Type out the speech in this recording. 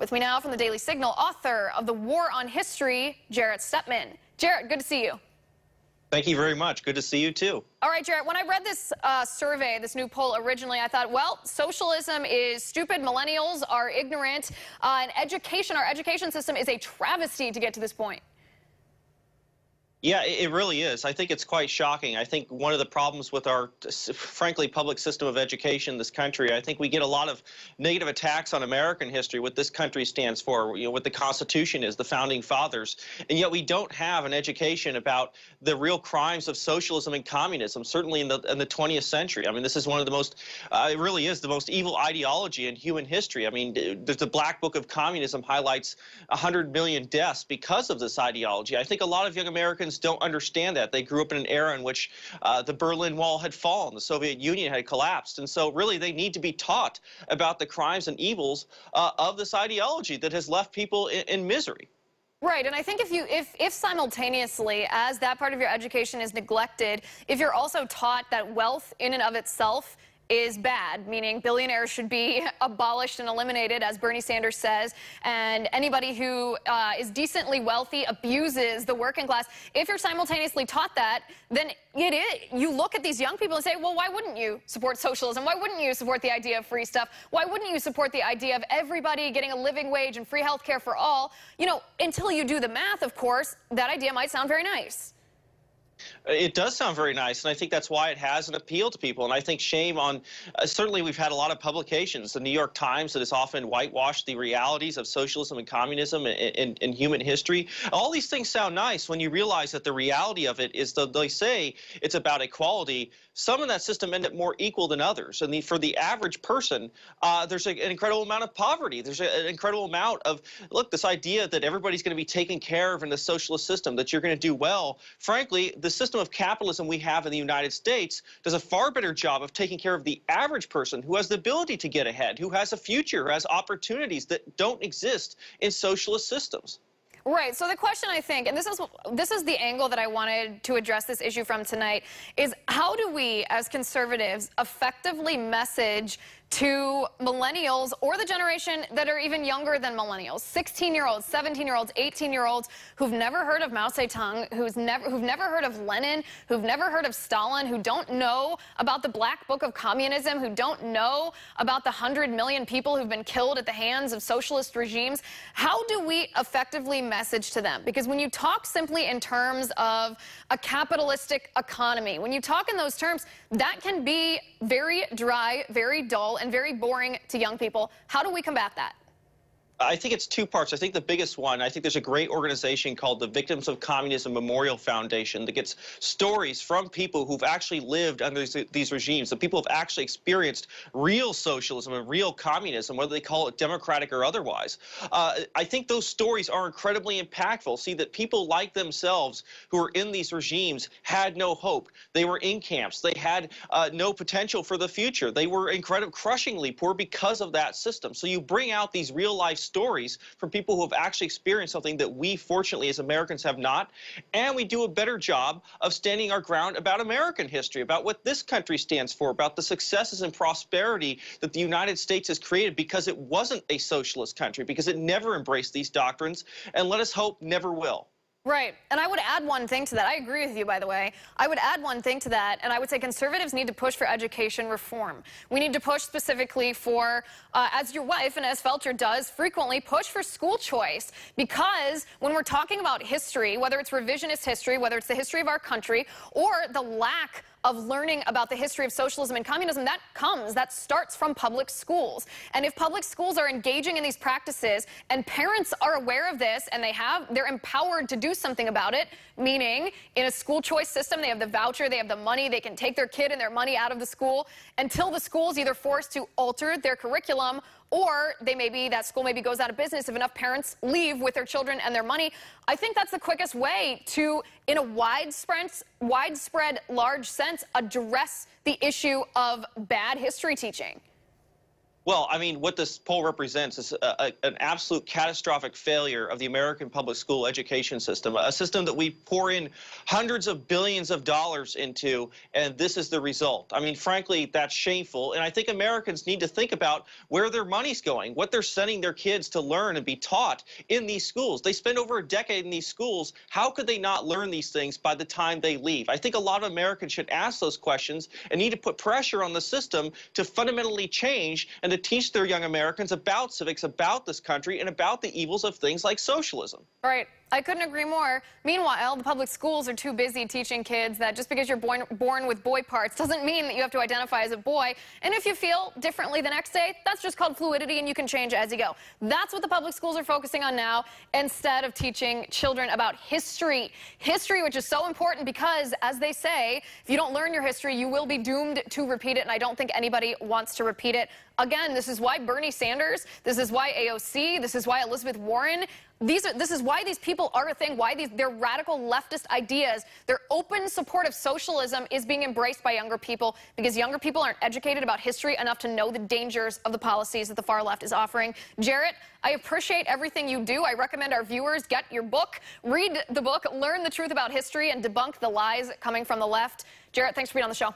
With me now from the Daily Signal, author of The War on History, Jarrett Stepman. Jarrett, good to see you. Thank you very much. Good to see you, too. All right, Jarrett, when I read this survey, this new poll originally, I thought, well, socialism is stupid, millennials are ignorant, and our education system is a travesty to get to this point. Yeah, it really is. I think it's quite shocking. I think one of the problems with our, frankly, public system of education in this country, I think we get a lot of negative attacks on American history, what this country stands for, what the Constitution is, the Founding Fathers, and yet we don't have an education about the real crimes of socialism and communism, certainly in the 20th century. I mean, this is one of the most, it really is the most evil ideology in human history. I mean, the Black Book of Communism highlights 100 million deaths because of this ideology. I think a lot of young Americans don't understand that. They grew up in an era in which the Berlin Wall had fallen, the Soviet Union had collapsed, and so really they need to be taught about the crimes and evils of this ideology that has left people in misery. Right, and I think if simultaneously, as that part of your education is neglected, if you're also taught that wealth in and of itself is bad, meaning billionaires should be abolished and eliminated, as Bernie Sanders says, and anybody who is decently wealthy abuses the working class. If you're simultaneously taught that, then you look at these young people and say, well, why wouldn't you support socialism? Why wouldn't you support the idea of free stuff? Why wouldn't you support the idea of everybody getting a living wage and free health care for all? You know, until you do the math, of course, that idea might sound very nice. It does sound very nice, and I think that's why it has an appeal to people. And I think shame on, certainly we've had a lot of publications, the New York Times, that has often whitewashed the realities of socialism and communism in human history. All these things sound nice when you realize that the reality of it is that they say it's about equality. Some in that system end up more equal than others. And for the average person, there's an incredible amount of poverty. There's an incredible amount of, look, this idea that everybody's going to be taken care of in the socialist system, that you're going to do well. Frankly, the system of capitalism we have in the United States does a far better job of taking care of the average person who has the ability to get ahead, who has a future, who has opportunities that don't exist in socialist systems. Right. So the question, I think, and this is the angle that I wanted to address this issue from tonight, is how do we, as conservatives, effectively message to millennials or the generation that are even younger than millennials, 16-year-olds, 17-year-olds, 18-year-olds who've never heard of Mao Zedong, who've never heard of Lenin, who've never heard of Stalin, who don't know about the Black Book of Communism, who don't know about the 100 million people who've been killed at the hands of socialist regimes. How do we effectively message to them? Because when you talk simply in terms of a capitalistic economy, when you talk in those terms, that can be very dry, very dull, and very boring to young people. How do we combat that? I think it's two parts. I think the biggest one, I think there's a great organization called the Victims of Communism Memorial Foundation that gets stories from people who've actually lived under these regimes, the people who've actually experienced real socialism and real communism, whether they call it democratic or otherwise. I think those stories are incredibly impactful. See that people like themselves who are in these regimes had no hope. They were in camps. They had no potential for the future. They were crushingly poor because of that system. So you bring out these real-life stories from people who have actually experienced something that we, fortunately, as Americans have not, and we do a better job of standing our ground about American history, about what this country stands for, about the successes and prosperity that the United States has created because it wasn't a socialist country, because it never embraced these doctrines, and let us hope never will. Right. And I would add one thing to that. I agree with you, by the way. I would add one thing to that, and I would say conservatives need to push for education reform. We need to push specifically for, as your wife and as Felcher does, frequently push for school choice. Because when we're talking about history, whether it's revisionist history, whether it's the history of our country, or the lack of learning about the history of socialism and communism, that starts from public schools. And if public schools are engaging in these practices and parents are aware of this and they're empowered to do something about it, meaning in a school choice system, they have the voucher, they have the money, they can take their kid and their money out of the school until the school's either forced to alter their curriculum or that school maybe goes out of business if enough parents leave with their children and their money. I think that's the quickest way to, in a widespread, large sense, address the issue of bad history teaching. Well, I mean, what this poll represents is an absolute catastrophic failure of the American public school education system, a system that we pour in hundreds of billions of dollars into, and this is the result. I mean, frankly, that's shameful, and I think Americans need to think about where their money's going, what they're sending their kids to learn and be taught in these schools. They spend over a decade in these schools. How could they not learn these things by the time they leave? I think a lot of Americans should ask those questions and need to put pressure on the system to fundamentally change and to teach their young Americans about civics, about this country, and about the evils of things like socialism. Right. I couldn't agree more. Meanwhile, the public schools are too busy teaching kids that just because you're born with boy parts doesn't mean that you have to identify as a boy. And if you feel differently the next day, that's just called fluidity, and you can change as you go. That's what the public schools are focusing on now, instead of teaching children about history. History, which is so important because, as they say, if you don't learn your history, you will be doomed to repeat it, and I don't think anybody wants to repeat it. Again, this is why Bernie Sanders, this is why AOC, this is why Elizabeth Warren, this is why these people are a thing, why their radical leftist ideas, their open support of socialism is being embraced by younger people, because younger people aren't educated about history enough to know the dangers of the policies that the far left is offering. Jarrett, I appreciate everything you do. I recommend our viewers get your book, read the book, learn the truth about history, and debunk the lies coming from the left. Jarrett, thanks for being on the show.